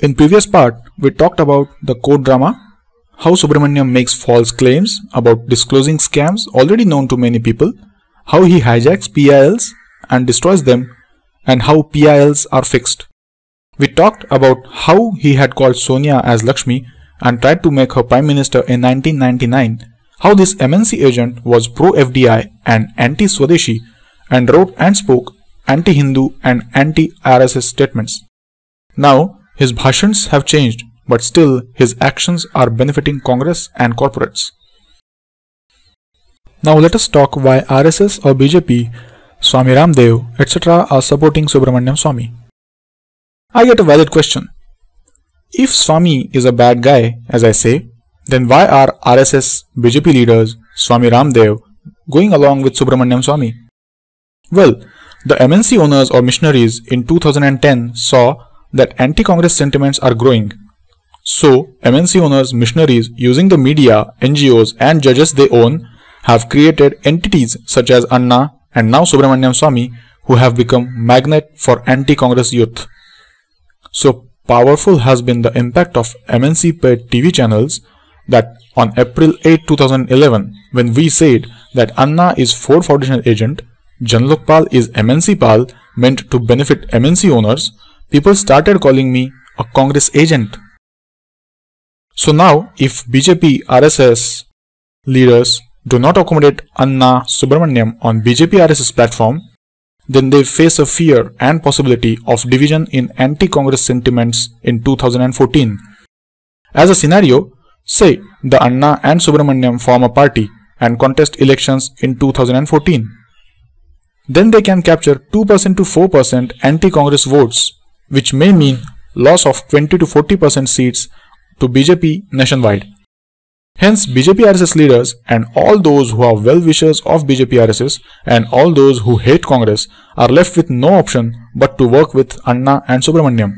In previous part, we talked about the court drama, how Subramaniam makes false claims about disclosing scams already known to many people, how he hijacks PILs and destroys them, and how PILs are fixed. We talked about how he had called Sonia as Lakshmi and tried to make her Prime Minister in 1999, how this MNC agent was pro-FDI and anti-Swadeshi and wrote and spoke anti-Hindu and anti-RSS statements. Now, his bhashans have changed, but still his actions are benefiting Congress and corporates. Now let us talk why RSS or BJP, Swamy Ramdev, etc. are supporting Subramaniam Swamy. I get a valid question. If Swamy is a bad guy, as I say, then why are RSS BJP leaders Swamy Ramdev going along with Subramaniam Swamy? Well, the MNC owners or missionaries in 2010 saw that anti-Congress sentiments are growing. So, MNC owners, missionaries using the media, NGOs and judges they own have created entities such as Anna and now Subramaniam Swamy who have become magnet for anti-Congress youth. So powerful has been the impact of MNC paid TV channels that on April 8, 2011, when we said that Anna is Ford Foundation agent, Janlokpal is MNC Pal meant to benefit MNC owners, people started calling me a Congress agent. So now, if BJP RSS leaders do not accommodate Anna Subramaniam on BJP RSS platform, then they face a fear and possibility of division in anti-Congress sentiments in 2014. As a scenario, say the Anna and Subramaniam form a party and contest elections in 2014. Then they can capture 2% to 4% anti-Congress votes, which may mean loss of 20 to 40% seats to BJP nationwide. Hence, BJP RSS leaders and all those who are well-wishers of BJP RSS and all those who hate Congress are left with no option but to work with Anna and Subramaniam.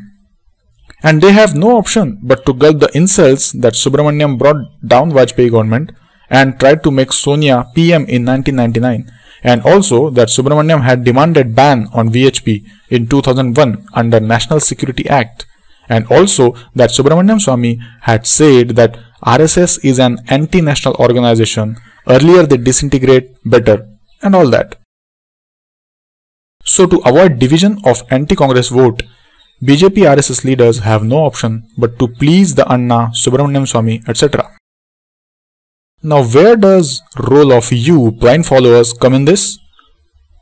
And they have no option but to gulp the insults that Subramaniam brought down Vajpayee government and tried to make Sonia PM in 1999, and also that Subramaniam had demanded ban on VHP in 2001 under National Security Act, and also that Subramaniam Swamy had said that RSS is an anti-national organization, earlier they disintegrate better, and all that. So to avoid division of anti-Congress vote, BJP RSS leaders have no option but to please the Anna, Subramaniam Swamy, etc. Now where does role of you blind followers come in this?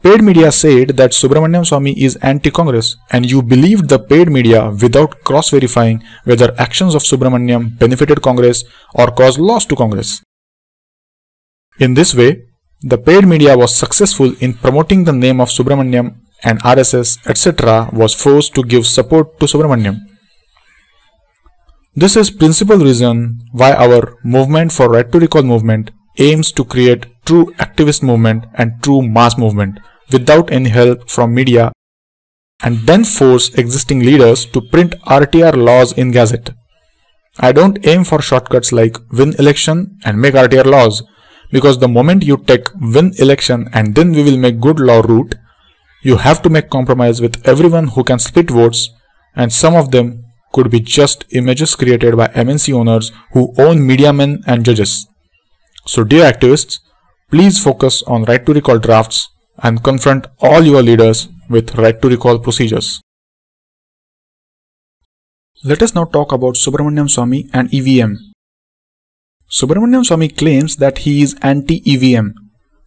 Paid media said that Subramaniam Swamy is anti-Congress and you believed the paid media without cross-verifying whether actions of Subramaniam benefited Congress or caused loss to Congress. In this way, the paid media was successful in promoting the name of Subramaniam and RSS etc. was forced to give support to Subramaniam. This is principal reason why our movement for Right to Recall movement aims to create true activist movement and true mass movement without any help from media, and then force existing leaders to print RTR laws in Gazette. I don't aim for shortcuts like win election and make RTR laws, because the moment you take win election and then we will make good law route, you have to make compromise with everyone who can split votes, and some of them could be just images created by MNC owners who own media men and judges. So dear activists, please focus on Right to Recall drafts and confront all your leaders with Right to Recall procedures. Let us now talk about Subramaniam Swamy and EVM. Subramaniam Swamy claims that he is anti-EVM.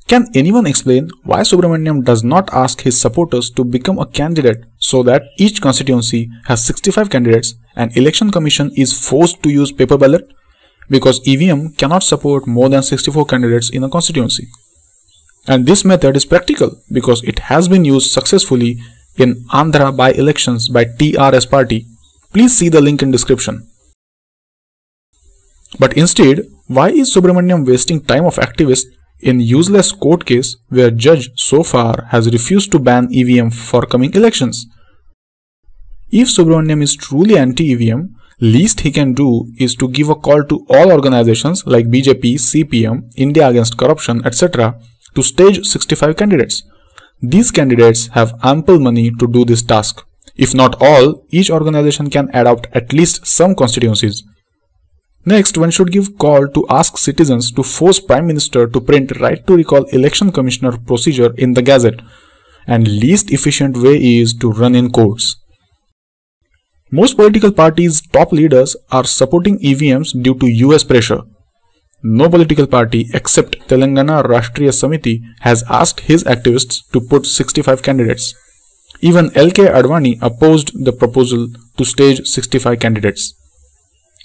Can anyone explain why Subramaniam does not ask his supporters to become a candidate so that each constituency has 65 candidates and election commission is forced to use paper ballot? Because EVM cannot support more than 64 candidates in a constituency. And this method is practical because it has been used successfully in Andhra By-elections by TRS party. Please see the link in description. But instead, why is Subramaniam wasting time of activists in useless court case where judge so far has refused to ban EVM for coming elections? If Subramaniam is truly anti-EVM, least he can do is to give a call to all organizations like BJP, CPM, India Against Corruption, etc. to stage 65 candidates. These candidates have ample money to do this task. If not all, each organization can adopt at least some constituencies. Next, one should give call to ask citizens to force Prime Minister to print right to recall Election Commissioner procedure in the Gazette, and least efficient way is to run in courts. Most political parties' top leaders are supporting EVMs due to US pressure. No political party except Telangana Rashtriya Samiti has asked his activists to put 65 candidates. Even LK Advani opposed the proposal to stage 65 candidates.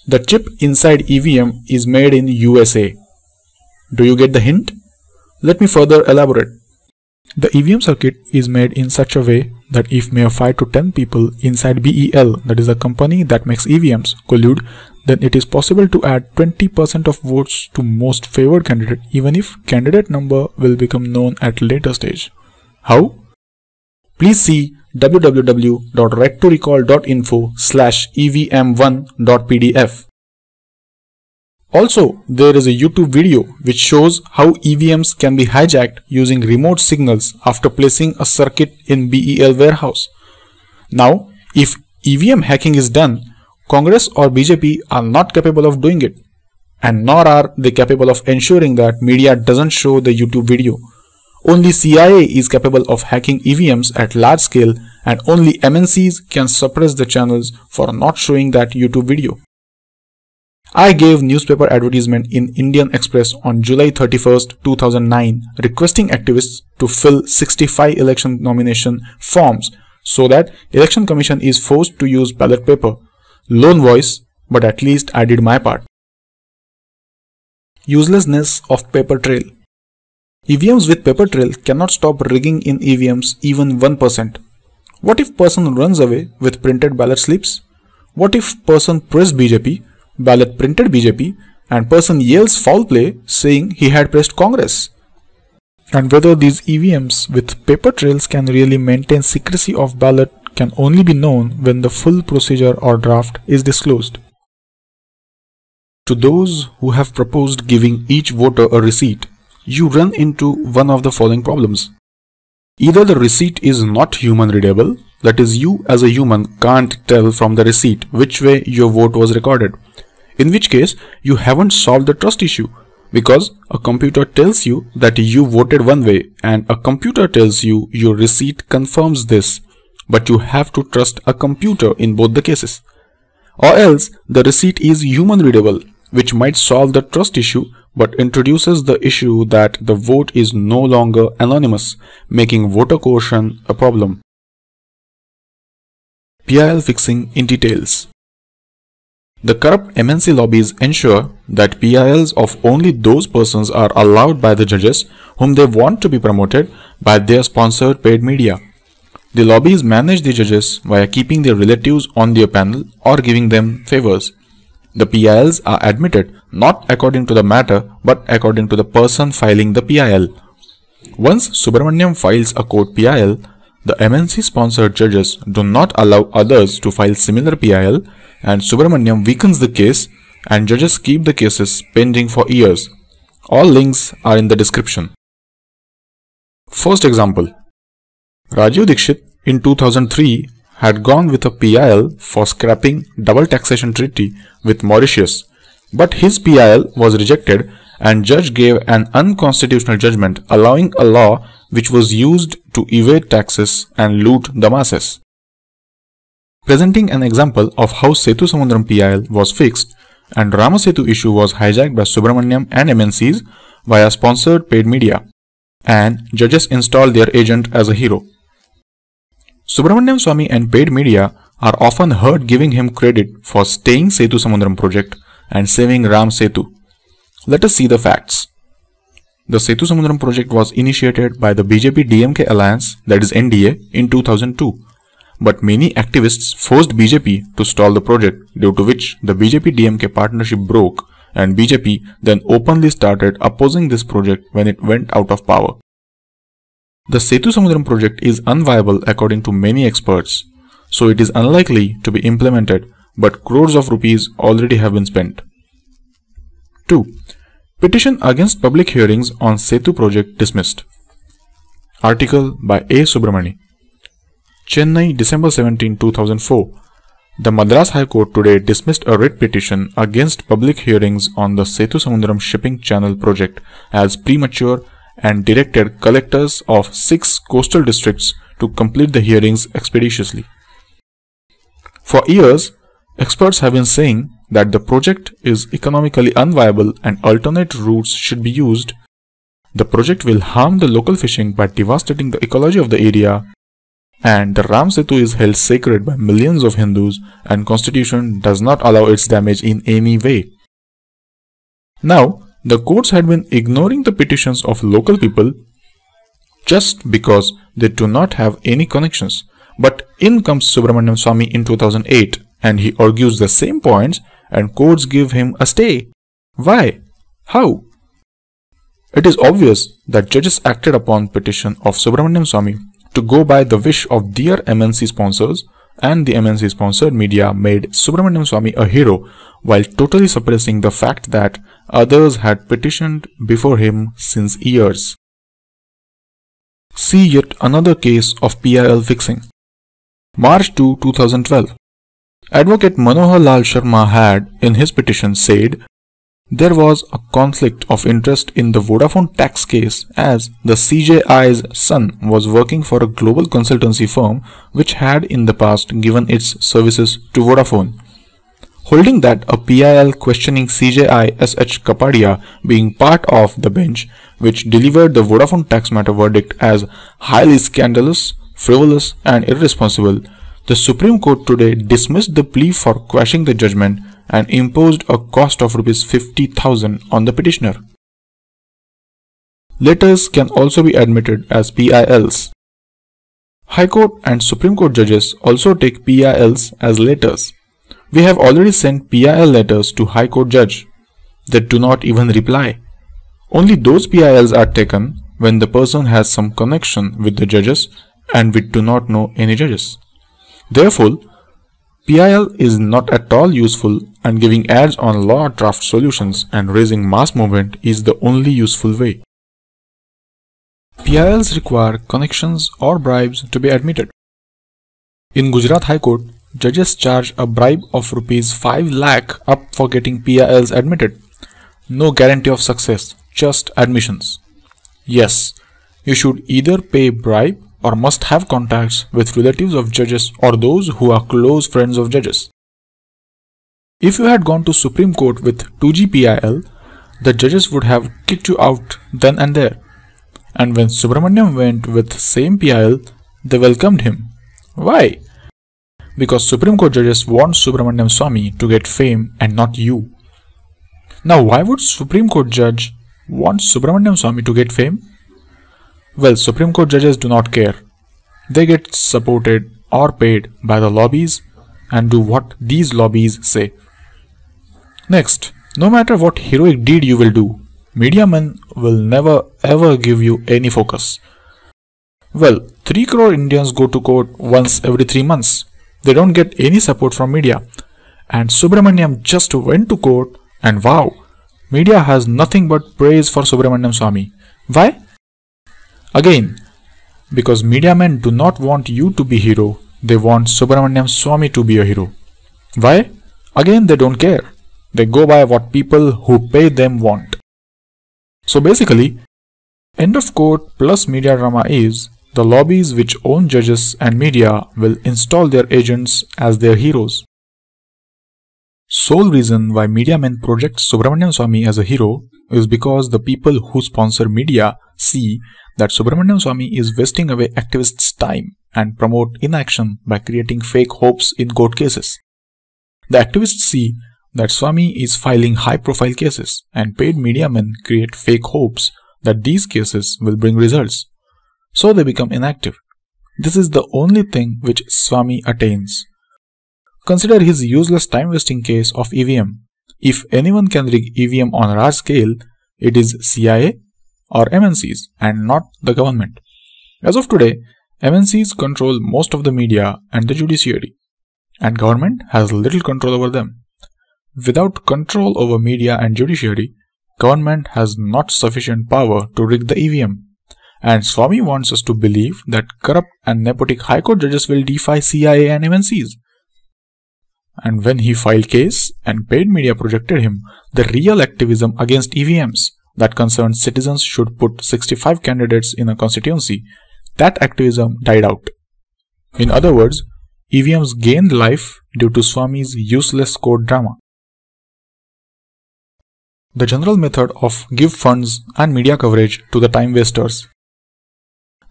The chip inside EVM is made in USA. Do you get the hint? Let me further elaborate. The EVM circuit is made in such a way that if mere 5 to 10 people inside BEL, that is a company that makes EVMs, collude, then it is possible to add 20% of votes to most favored candidate, even if candidate number will become known at later stage. How? Please see www.righttorecall.info/evm1.pdf. Also, there is a YouTube video which shows how EVMs can be hijacked using remote signals after placing a circuit in BEL warehouse. Now, if EVM hacking is done, Congress or BJP are not capable of doing it, and nor are they capable of ensuring that media doesn't show the YouTube video. Only CIA is capable of hacking EVMs at large scale, and only MNCs can suppress the channels for not showing that YouTube video. I gave newspaper advertisement in Indian Express on July 31st, 2009 requesting activists to fill 65 election nomination forms so that Election Commission is forced to use ballot paper. Lone voice, but at least I did my part. Uselessness of paper trail. EVMs with paper trail cannot stop rigging in EVMs even 1%. What if person runs away with printed ballot slips? What if person pressed BJP, ballot printed BJP, and person yells foul play saying he had pressed Congress? And whether these EVMs with paper trails can really maintain secrecy of ballot can only be known when the full procedure or draft is disclosed. To those who have proposed giving each voter a receipt, you run into one of the following problems. Either the receipt is not human readable, that is, you as a human can't tell from the receipt which way your vote was recorded, in which case you haven't solved the trust issue, because a computer tells you that you voted one way and a computer tells you your receipt confirms this, but you have to trust a computer in both the cases. Or else the receipt is human readable, which might solve the trust issue but introduces the issue that the vote is no longer anonymous, making voter coercion a problem. PIL fixing in details. The corrupt MNC lobbies ensure that PILs of only those persons are allowed by the judges whom they want to be promoted by their sponsored paid media. The lobbies manage the judges via keeping their relatives on their panel or giving them favors. The PILs are admitted not according to the matter but according to the person filing the PIL. Once Subramaniam files a court PIL, the MNC sponsored judges do not allow others to file similar PIL, and Subramaniam weakens the case and judges keep the cases pending for years. All links are in the description. First example. Rajiv Dixit in 2003 had gone with a PIL for scrapping Double Taxation Treaty with Mauritius, but his PIL was rejected and judge gave an unconstitutional judgment allowing a law which was used to evade taxes and loot the masses. Presenting an example of how Sethu PIL was fixed and Ramasetu issue was hijacked by Subramaniam and MNCs via sponsored paid media, and judges installed their agent as a hero. Subramaniam Swamy and paid media are often heard giving him credit for staying Sethu Samudram project and saving Ram Setu. Let us see the facts. The Sethu Samudram project was initiated by the BJP-DMK alliance, that is NDA, in 2002. But many activists forced BJP to stall the project, due to which the BJP-DMK partnership broke and BJP then openly started opposing this project when it went out of power. The Sethu Samudram project is unviable according to many experts, so it is unlikely to be implemented, but crores of rupees already have been spent. 2. Petition against public hearings on Sethu project dismissed. Article by A. Subramani. Chennai, December 17, 2004. The Madras High Court today dismissed a writ petition against public hearings on the Sethu shipping channel project as premature and directed collectors of 6 coastal districts to complete the hearings expeditiously. For years, experts have been saying that the project is economically unviable and alternate routes should be used. The project will harm the local fishing by devastating the ecology of the area, and the Ram Setu is held sacred by millions of Hindus, and Constitution does not allow its damage in any way. Now, the courts had been ignoring the petitions of local people just because they do not have any connections. But in comes Subramaniam Swamy in 2008 and he argues the same points and courts give him a stay. Why? How? It is obvious that judges acted upon petition of Subramaniam Swamy to go by the wish of their MNC sponsors, and the MNC sponsored media made Subramaniam Swamy a hero while totally suppressing the fact that others had petitioned before him since years. See yet another case of PIL fixing. March 2, 2012. Advocate Manohar Lal Sharma had, in his petition, said there was a conflict of interest in the Vodafone tax case as the CJI's son was working for a global consultancy firm which had in the past given its services to Vodafone. Holding that a PIL questioning CJI SH Kapadia being part of the bench which delivered the Vodafone tax matter verdict as highly scandalous, frivolous and irresponsible, the Supreme Court today dismissed the plea for quashing the judgment and imposed a cost of Rs 50,000 on the petitioner. Letters can also be admitted as PILs. High Court and Supreme Court judges also take PILs as letters. We have already sent PIL letters to High Court judge that do not even reply. Only those PILs are taken when the person has some connection with the judges and we do not know any judges. Therefore, PIL is not at all useful, and giving ads on law draft solutions and raising mass movement is the only useful way. PILs require connections or bribes to be admitted. In Gujarat High Court, judges charge a bribe of Rs 5 lakh up for getting PILs admitted. No guarantee of success, just admissions. Yes, you should either pay bribe or must have contacts with relatives of judges or those who are close friends of judges. If you had gone to Supreme Court with 2G PIL, the judges would have kicked you out then and there. And when Subramaniam went with same PIL, they welcomed him. Why? Because Supreme Court judges want Subramaniam Swamy to get fame and not you. Now why would Supreme Court judge want Subramaniam Swamy to get fame? Well, Supreme Court judges do not care. They get supported or paid by the lobbies and do what these lobbies say. Next, no matter what heroic deed you will do, media men will never ever give you any focus. Well, 3 crore Indians go to court once every 3 months. They don't get any support from media. And Subramaniam just went to court and wow, media has nothing but praise for Subramaniam Swamy. Why? Again, because media men do not want you to be hero, they want Subramaniam Swamy to be a hero. Why? Again, they don't care. They go by what people who pay them want. So basically, end of court plus media drama is the lobbies which own judges and media will install their agents as their heroes. Sole reason why media men project Subramaniam Swamy as a hero is because the people who sponsor media see that Subramaniam Swamy is wasting away activists' time and promote inaction by creating fake hopes in court cases. The activists see that Swamy is filing high-profile cases and paid media men create fake hopes that these cases will bring results. So they become inactive. This is the only thing which Swamy attains. Consider his useless time-wasting case of EVM. If anyone can rig EVM on a large scale, it is CIA or MNCs and not the government. As of today, MNCs control most of the media and the judiciary, and government has little control over them. Without control over media and judiciary, government has not sufficient power to rig the EVM. and Swamy wants us to believe that corrupt and nepotic High Court judges will defy CIA and MNCs. And when he filed case and paid media projected him, the real activism against EVMs that concerned citizens should put 65 candidates in a constituency, that activism died out. In other words, EVMs gained life due to Swamy's useless court drama. The general method of give funds and media coverage to the time wasters.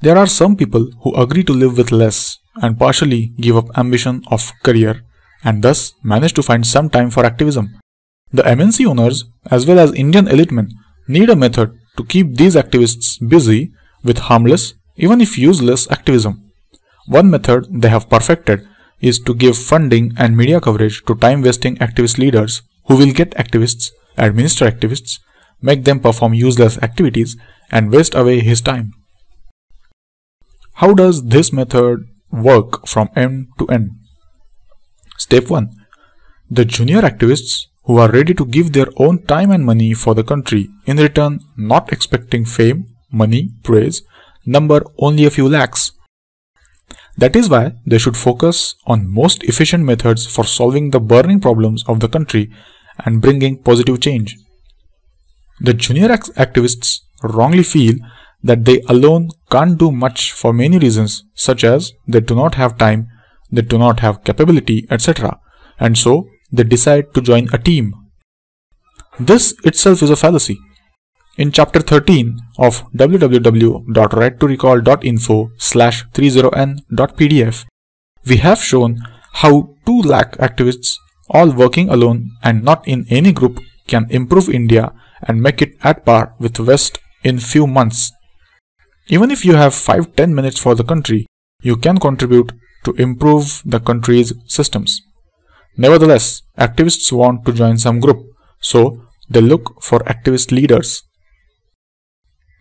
There are some people who agree to live with less and partially give up ambition of career and thus manage to find some time for activism. The MNC owners as well as Indian elitemen need a method to keep these activists busy with harmless, even if useless, activism. One method they have perfected is to give funding and media coverage to time-wasting activist leaders who will get activists, administer activists, make them perform useless activities and waste away his time. How does this method work from end to end? Step 1. The junior activists who are ready to give their own time and money for the country, in return not expecting fame, money, praise, number only a few lakhs. That is why they should focus on most efficient methods for solving the burning problems of the country and bringing positive change. The junior activists wrongly feel that they alone can't do much for many reasons, such as they do not have time, they do not have capability, etc. And so they decide to join a team. This itself is a fallacy. In chapter 13 of www.righttorecall.info/30n.pdf, we have shown how 2 lakh activists, all working alone and not in any group, can improve India and make it at par with West in few months. Even if you have 5-10 minutes for the country, you can contribute to improve the country's systems. Nevertheless, activists want to join some group, so they look for activist leaders.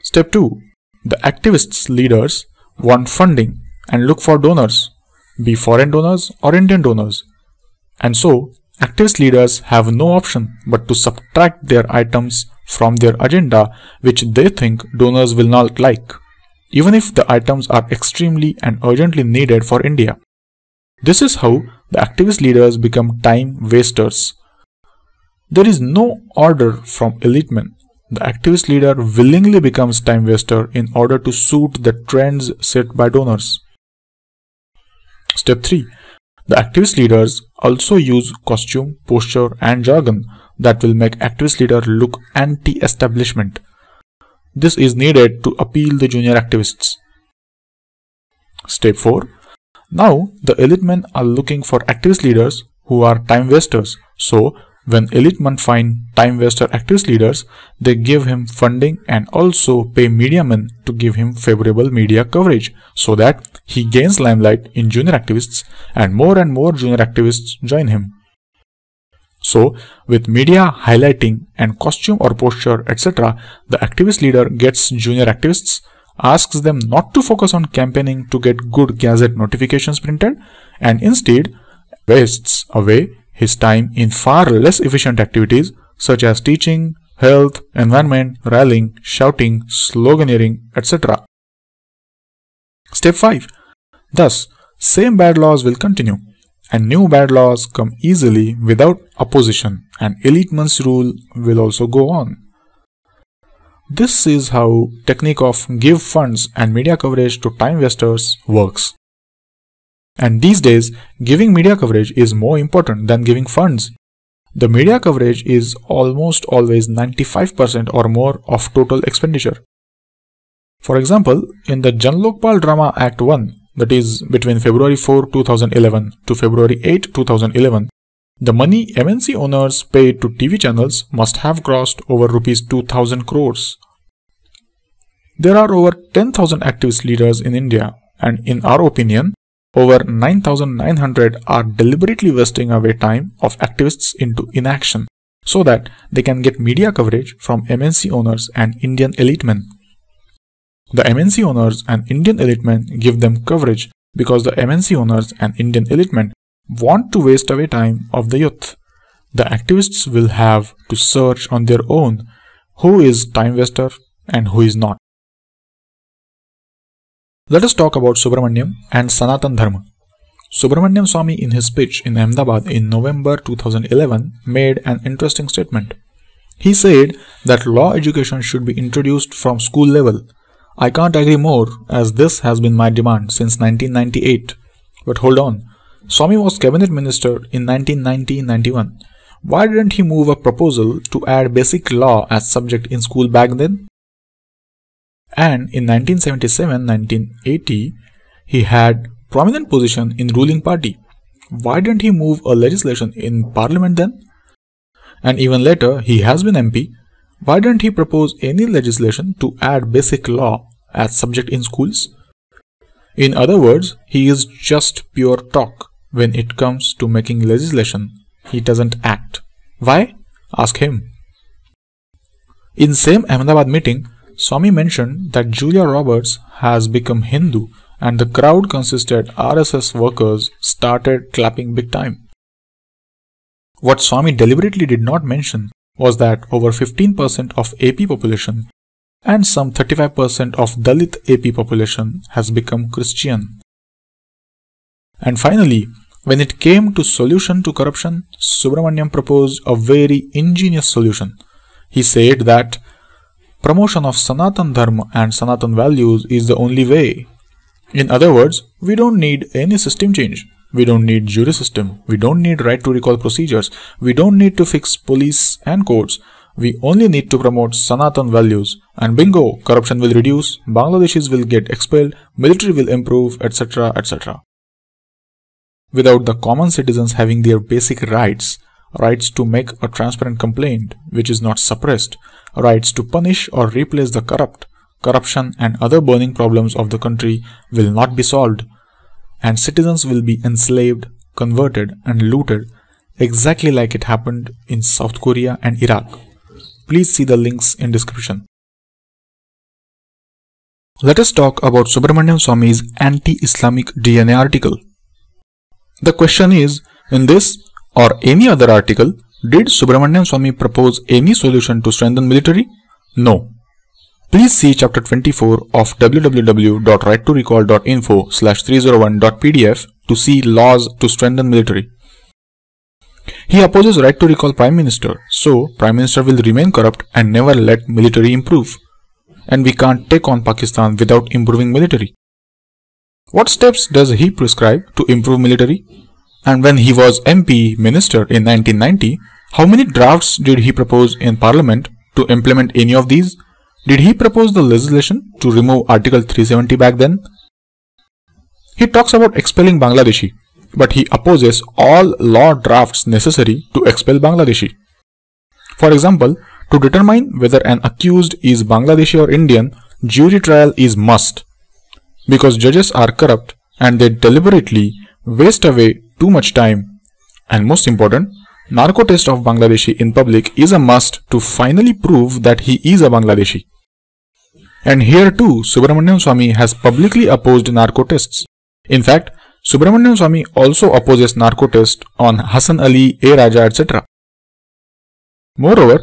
Step 2. The activists leaders want funding and look for donors, be foreign donors or Indian donors. And so, activist leaders have no option but to subtract their items from their agenda which they think donors will not like, even if the items are extremely and urgently needed for India. This is how the activist leaders become time wasters. There is no order from elitemen. The activist leader willingly becomes time waster in order to suit the trends set by donors. Step 3. The activist leaders also use costume, posture and jargon that will make activist leader look anti-establishment. This is needed to appeal the junior activists. Step 4. Now the elitemen are looking for activist leaders who are time wasters. So when elitemen find time waster activist leaders, they give him funding and also pay media men to give him favorable media coverage so that he gains limelight in junior activists and more junior activists join him. So with media highlighting and costume or posture etc., the activist leader gets junior activists, asks them not to focus on campaigning to get good gazette notifications printed and instead wastes away his time in far less efficient activities such as teaching, health, environment, rallying, shouting, sloganeering, etc. Step 5. Thus, same bad laws will continue and new bad laws come easily without opposition and elitemen's rule will also go on. This is how technique of give funds and media coverage to time wasters works. And these days, giving media coverage is more important than giving funds. The media coverage is almost always 95% or more of total expenditure. For example, in the Jan Lokpal Drama Act 1, that is between February 4, 2011 to February 8, 2011, the money MNC owners paid to TV channels must have crossed over Rs 2,000 crores. There are over 10,000 activist leaders in India, and in our opinion, over 9,900 are deliberately wasting away time of activists into inaction so that they can get media coverage from MNC owners and Indian elitemen. The MNC owners and Indian elitemen give them coverage because the MNC owners and Indian elitemen want to waste away time of the youth. The activists will have to search on their own who is time waster and who is not. Let us talk about Subramaniam and Sanatan Dharma. Subramaniam Swamy in his speech in Ahmedabad in November 2011 made an interesting statement. He said that law education should be introduced from school level. I can't agree more, as this has been my demand since 1998. But hold on, Swamy was cabinet minister in 1990-91. Why didn't he move a proposal to add basic law as subject in school back then? And in 1977-1980, he had prominent position in ruling party. Why didn't he move a legislation in parliament then? And even later, he has been MP. Why didn't he propose any legislation to add basic law as subject in schools? In other words, he is just pure talk. When it comes to making legislation, he doesn't act. Why? Ask him. In same Ahmedabad meeting, Swamy mentioned that Julia Roberts has become Hindu and the crowd consisted RSS workers started clapping big time. What Swamy deliberately did not mention was that over 15% of AP population and some 35% of Dalit AP population has become Christian. And finally, when it came to solution to corruption, Subramaniam proposed a very ingenious solution. He said that promotion of Sanatan Dharma and Sanatan values is the only way. In other words, we don't need any system change. We don't need jury system. We don't need right to recall procedures. We don't need to fix police and courts. We only need to promote Sanatan values. And bingo, corruption will reduce, Bangladeshis will get expelled, military will improve, etc. etc. Without the common citizens having their basic rights to make a transparent complaint which is not suppressed, rights to punish or replace the corrupt, corruption and other burning problems of the country will not be solved, and citizens will be enslaved, converted and looted exactly like it happened in South Korea and Iraq. Please see the links in description. Let us talk about Subramaniam Swamy's anti-Islamic DNA article. The question is, in this or any other article, did Subramaniam Swamy propose any solution to strengthen military? No. Please see chapter 24 of www.righttorecall.info/301.pdf to see laws to strengthen military. He opposes right to recall Prime Minister, so Prime Minister will remain corrupt and never let military improve. And we can't take on Pakistan without improving military. What steps does he prescribe to improve military? And when he was MP Minister in 1990, how many drafts did he propose in Parliament to implement any of these? Did he propose the legislation to remove Article 370 back then? He talks about expelling Bangladeshi, but he opposes all law drafts necessary to expel Bangladeshi. For example, to determine whether an accused is Bangladeshi or Indian, jury trial is must. Because judges are corrupt and they deliberately waste away too much time. And most important, narco test of Bangladeshi in public is a must to finally prove that he is a Bangladeshi. And here too, Subramaniam Swamy has publicly opposed narco tests. In fact, Subramaniam Swamy also opposes narco test on Hassan Ali, A. Raja, etc. Moreover,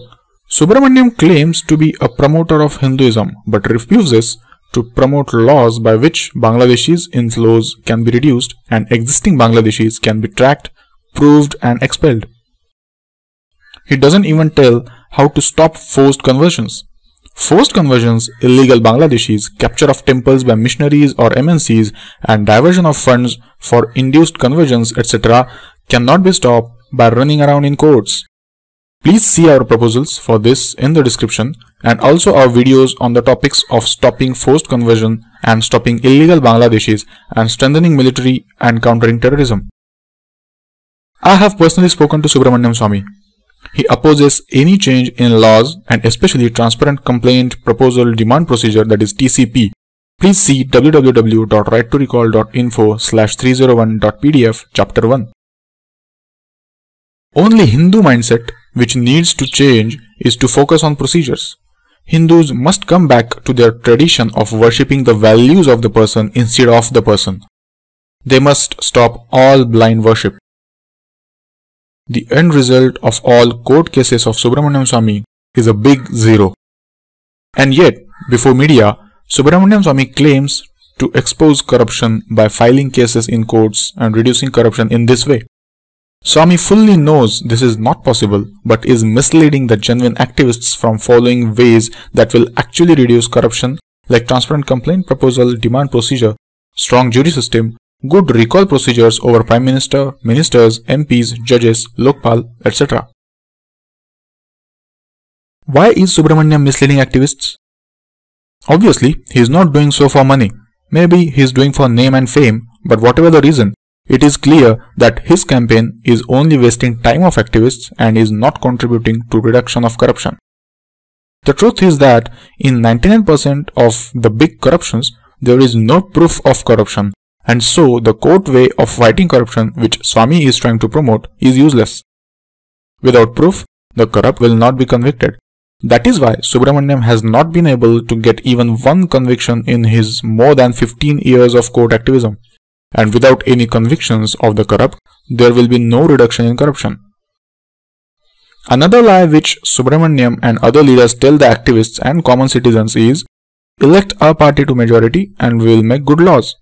Subramaniam claims to be a promoter of Hinduism but refuses to promote laws by which Bangladeshis' inflows can be reduced and existing Bangladeshis can be tracked, proved and expelled. He doesn't even tell how to stop forced conversions. Forced conversions, illegal Bangladeshis, capture of temples by missionaries or MNCs and diversion of funds for induced conversions, etc. cannot be stopped by running around in courts. Please see our proposals for this in the description and also our videos on the topics of stopping forced conversion and stopping illegal Bangladeshis and strengthening military and countering terrorism. I have personally spoken to Subramaniam Swamy. He opposes any change in laws and especially transparent complaint proposal demand procedure, that is TCP. Please see www.righttorecall.info/301.pdf chapter 1. Only Hindu mindset which needs to change is to focus on procedures. Hindus must come back to their tradition of worshipping the values of the person instead of the person. They must stop all blind worship. The end result of all court cases of Subramaniam Swamy is a big zero. And yet, before media, Subramaniam Swamy claims to expose corruption by filing cases in courts and reducing corruption in this way. Swamy fully knows this is not possible, but is misleading the genuine activists from following ways that will actually reduce corruption, like transparent complaint proposal, demand procedure, strong jury system, good recall procedures over Prime Minister, ministers, MPs, judges, Lokpal, etc. Why is Subramaniam misleading activists? Obviously, he is not doing so for money. Maybe he is doing for name and fame, but whatever the reason, it is clear that his campaign is only wasting time of activists and is not contributing to reduction of corruption. The truth is that in 99% of the big corruptions, there is no proof of corruption, and so the court way of fighting corruption which Swamy is trying to promote is useless. Without proof, the corrupt will not be convicted. That is why Subramaniam has not been able to get even one conviction in his more than 15 years of court activism. And without any convictions of the corrupt, there will be no reduction in corruption. Another lie which Subramaniam and other leaders tell the activists and common citizens is, elect our party to majority and we will make good laws.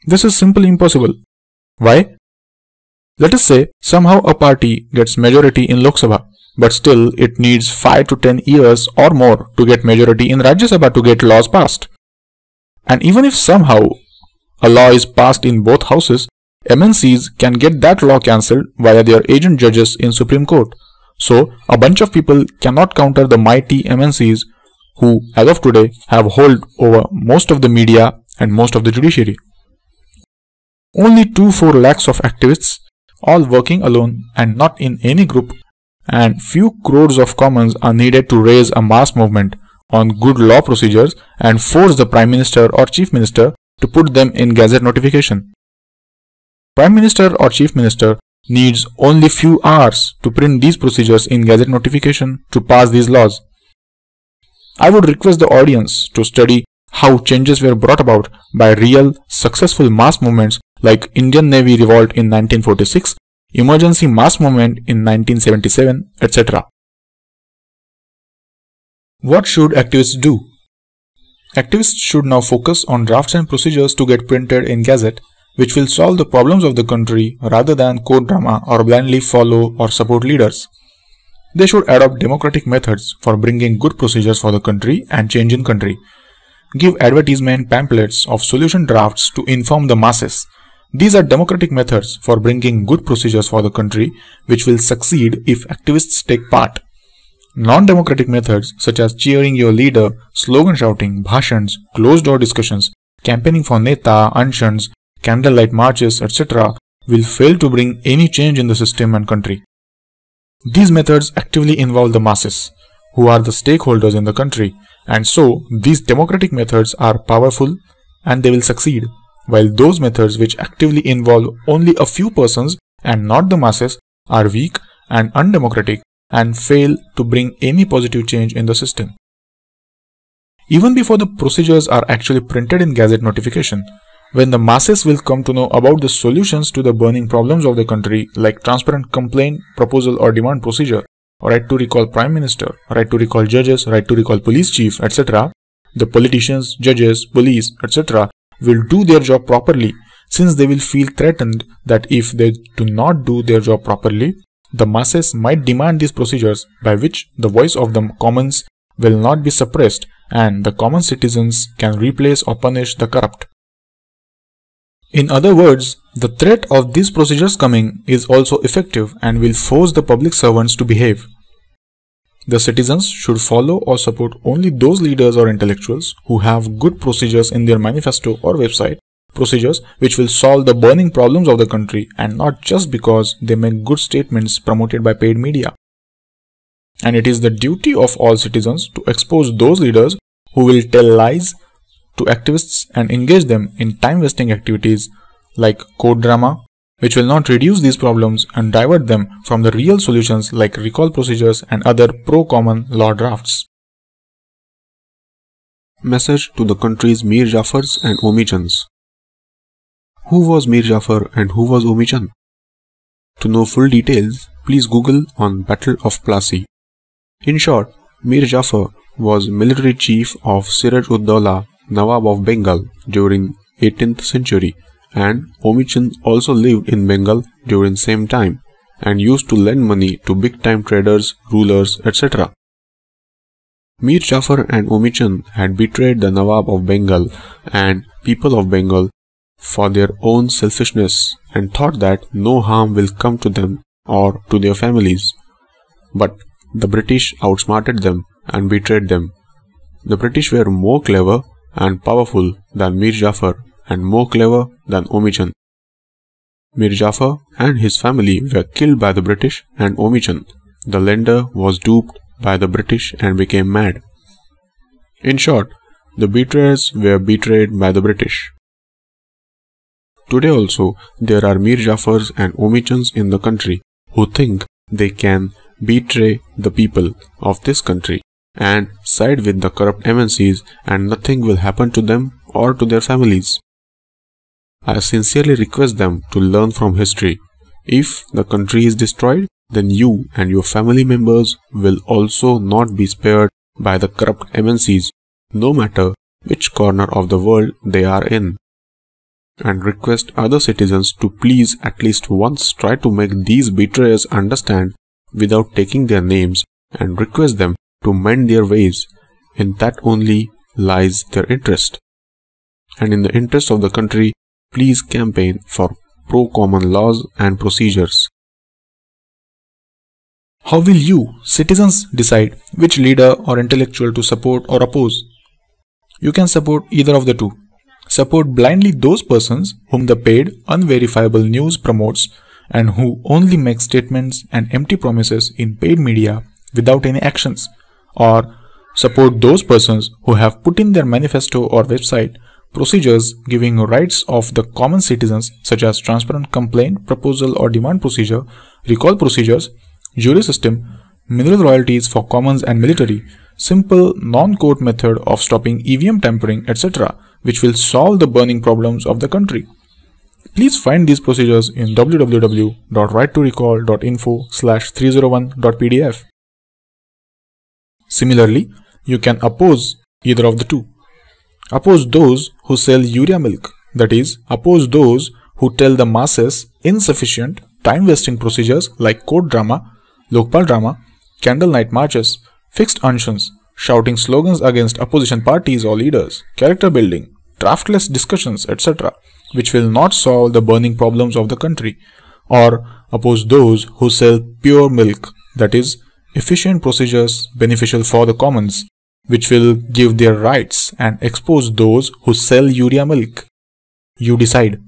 This is simply impossible. Why? Let us say somehow a party gets majority in Lok Sabha, but still it needs 5 to 10 years or more to get majority in Rajya Sabha to get laws passed. And even if somehow a law is passed in both houses, MNCs can get that law cancelled via their agent judges in Supreme Court. So, a bunch of people cannot counter the mighty MNCs who, as of today, have hold over most of the media and most of the judiciary. Only 2-4 lakhs of activists, all working alone and not in any group, and few crores of commons are needed to raise a mass movement on good law procedures and force the Prime Minister or Chief Minister to put them in Gazette notification. Prime Minister or Chief Minister needs only few hours to print these procedures in Gazette notification to pass these laws. I would request the audience to study how changes were brought about by real, successful mass movements like Indian Navy Revolt in 1946, Emergency Mass Movement in 1977, etc. What should activists do? Activists should now focus on drafts and procedures to get printed in Gazette, which will solve the problems of the country rather than court drama or blindly follow or support leaders. They should adopt democratic methods for bringing good procedures for the country and change in country. Give advertisement pamphlets of solution drafts to inform the masses. These are democratic methods for bringing good procedures for the country, which will succeed if activists take part. Non-democratic methods such as cheering your leader, slogan shouting, bhashans, closed-door discussions, campaigning for neta, unshuns, candlelight marches, etc. will fail to bring any change in the system and country. These methods actively involve the masses, who are the stakeholders in the country, and so these democratic methods are powerful and they will succeed, while those methods which actively involve only a few persons and not the masses are weak and undemocratic and fail to bring any positive change in the system. Even before the procedures are actually printed in Gazette notification, when the masses will come to know about the solutions to the burning problems of the country like transparent complaint, proposal or demand procedure, right to recall Prime Minister, right to recall judges, right to recall police chief, etc., the politicians, judges, police, etc. will do their job properly, since they will feel threatened that if they do not do their job properly, the masses might demand these procedures by which the voice of the commons will not be suppressed and the common citizens can replace or punish the corrupt. In other words, the threat of these procedures coming is also effective and will force the public servants to behave. The citizens should follow or support only those leaders or intellectuals who have good procedures in their manifesto or website, procedures which will solve the burning problems of the country and not just because they make good statements promoted by paid media. And it is the duty of all citizens to expose those leaders who will tell lies to activists and engage them in time-wasting activities like court drama, which will not reduce these problems and divert them from the real solutions like recall procedures and other pro-common law drafts. Message to the country's Mir Jafars and Omijans. Who was Mir Jafar and who was Omijan? To know full details, please Google on Battle of Plassey. In short, Mir Jafar was military chief of Siraj-ud-Dawla, Nawab of Bengal during 18th century, and Omichand also lived in Bengal during same time and used to lend money to big-time traders, rulers, etc. Mir Jafar and Omichand had betrayed the Nawab of Bengal and people of Bengal for their own selfishness and thought that no harm will come to them or to their families. But the British outsmarted them and betrayed them. The British were more clever and powerful than Mir Jafar and more clever than Omichand. Mir Jafar and his family were killed by the British, and Omichand, the lender, was duped by the British and became mad. In short, the betrayers were betrayed by the British. Today also, there are Mir Jafars and Omichands in the country who think they can betray the people of this country and side with the corrupt MNCs and nothing will happen to them or to their families. I sincerely request them to learn from history. If the country is destroyed, then you and your family members will also not be spared by the corrupt MNCs, no matter which corner of the world they are in. And request other citizens to please at least once try to make these betrayers understand without taking their names, and request them to mend their ways. In that only lies their interest. And in the interest of the country, please campaign for pro-common laws and procedures. How will you, citizens, decide which leader or intellectual to support or oppose? You can support either of the two. Support blindly those persons whom the paid, unverifiable news promotes and who only make statements and empty promises in paid media without any actions. Or support those persons who have put in their manifesto or website procedures giving rights of the common citizens such as transparent complaint, proposal or demand procedure, recall procedures, jury system, mineral royalties for commons and military, simple non-court method of stopping EVM tampering, etc., which will solve the burning problems of the country. Please find these procedures in www.righttorecall.info/301.pdf. Similarly, you can oppose either of the two. Oppose those who sell urea milk, that is, oppose those who tell the masses insufficient, time-wasting procedures like court drama, Lokpal drama, candle night marches, fixed unctions, shouting slogans against opposition parties or leaders, character building, draftless discussions, etc., which will not solve the burning problems of the country. Or oppose those who sell pure milk, that is, efficient procedures beneficial for the commons, which will give their rights, and expose those who sell urea milk. You decide.